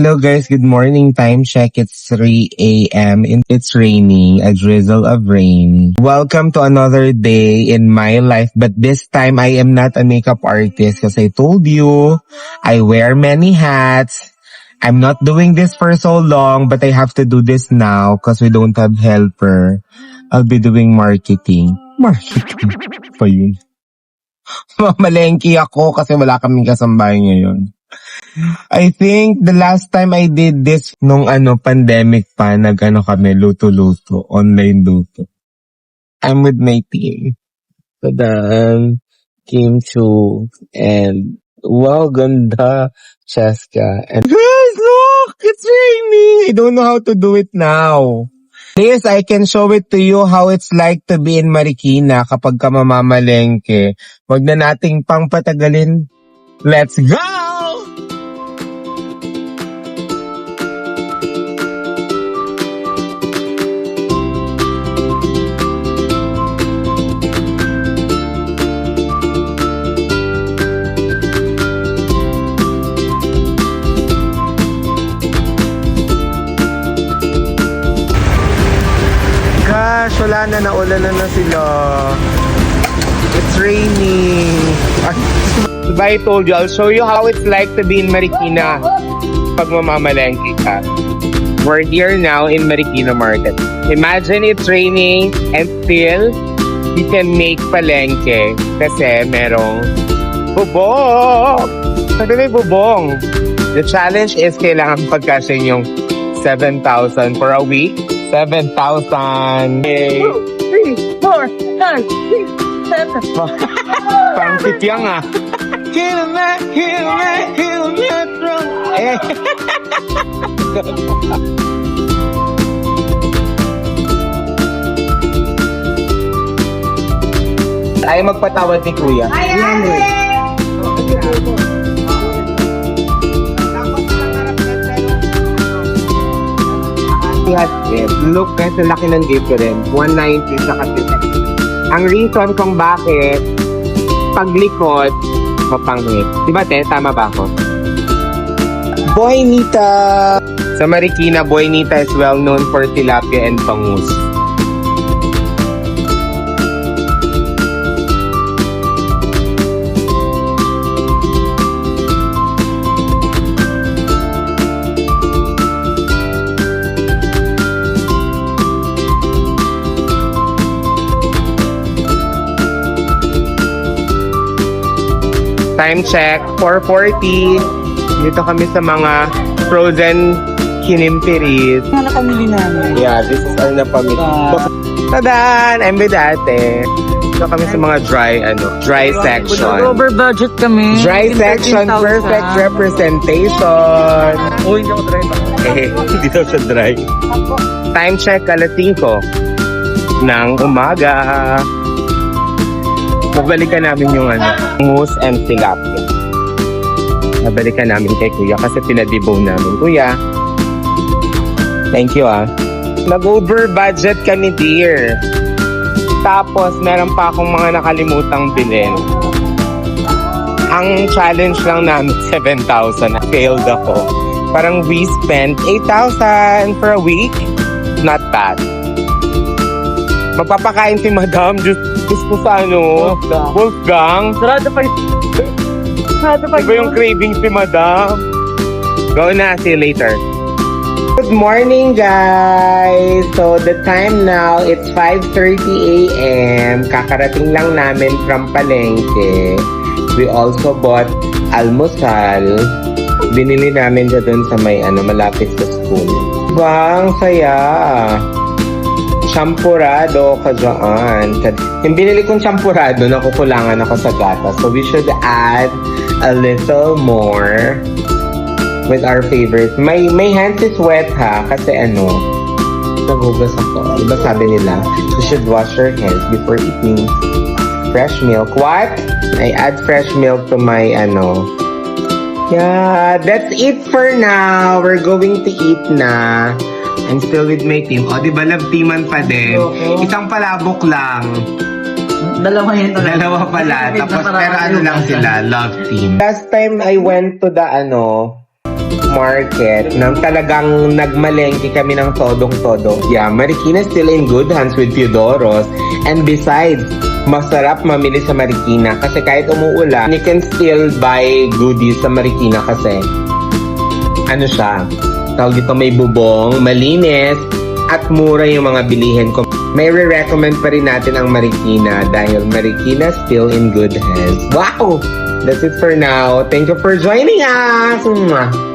Hello guys, good morning. Time check, it's 3 a.m. and it's raining, a drizzle of rain. Welcome to another day in my life, but this time I am not a makeup artist because I told you, I wear many hats. I'm not doing this for so long, but I have to do this now because we don't have helper. I'll be doing marketing. Marketing pa yun. Mamalengke ako kasi wala kaming kasambahay ngayon. I think the last time I did this nung pandemic pa, kami, luto-luto, online luto. I'm with my team. Tadan, Kim Chu, and wow, ganda, Cheska. And guys, look! It's raining! I don't know how to do it now. This, I can show it to you how it's like to be in Marikina kapag ka mamamalengke. Wag na nating pang patagalin. Let's go! Gosh, wala na, naulan na sila. It's raining. Diba I told you, I'll show you how it's like to be in Marikina pag mamamalengke ka. We're here now in Marikina Market. Imagine it's raining and still you can make palengke kasi merong bubong. Sabi may bubong. The challenge is kailangan pagkasya yung 7,000 for a week. 7,000. 3, 4, 5, 6, 7. Pang tityang ah. Kilometro. Eh. Ay magpatawad ni Kuya. Look, guys, ang laki ng difference. 190 sa kasi. Ang reason kung bakit paglikod, mapangit. Diba, te? Tama ba ako? Boynita! Sa Marikina, Boynita is well known for tilapia and bangus. Time check, 4:40. Dito kami sa mga frozen kinimpiris. Ano napamili namin? Yeah, this is our napamili. Tadan! I'm with ate. Dito kami sa mga dry section. Over budget kami. Dry section, 13,000. perfect representation. Oh, hindi ako dry ba? Hindi daw siya dry. Time check, 5:00 ng umaga. Babalikan namin yung mousse and tilapia. Babalikan namin kay Kuya kasi pinadibong namin. Kuya, thank you ah. Nag-over budget kami dear. Tapos meron pa akong mga nakalimutang bilhin. Ang challenge lang namin 7,000. Failed ako. Parang we spent 8,000 for a week. Not bad. Magpapakain si Madam Diyos ko sa Wolfgang. Sarado pa Iba yung craving si Madam. Go na, see you later. Good morning guys! So the time now, it's 5:30 a.m. Kakarating lang namin from Palengke. We also bought almusal. Binili namin siya dun sa may malapit sa school. Bang saya! Champurado ka dyan. Yung binili kong champurado, nakukulangan ako sa gatas. So we should add a little more with our favorite. My hands is wet ha, kasi nagugas ako. Diba sabi nila, you should wash your hands before eating fresh milk. What? I add fresh milk to my Yeah, that's it for now. We're going to eat na. I'm still with my team. O, diba love teaman pa din? Okay. Isang palabok lang. Dalawa yun. Dalawa pala. Tapos pero lang sila, love team. Last time I went to the market nang talagang nagmalengke kami ng todong-todo. Yeah, Marikina still in good hands with Teodoros. And besides, masarap mamili sa Marikina kasi kahit umuulan, you can still buy goodies sa Marikina kasi ano siya, tawag dito may bubong, malinis, at mura yung mga bilihin ko. May re-recommend pa rin natin ang Marikina dahil Marikina still in good hands. Wow! That's it for now. Thank you for joining us! Mwah!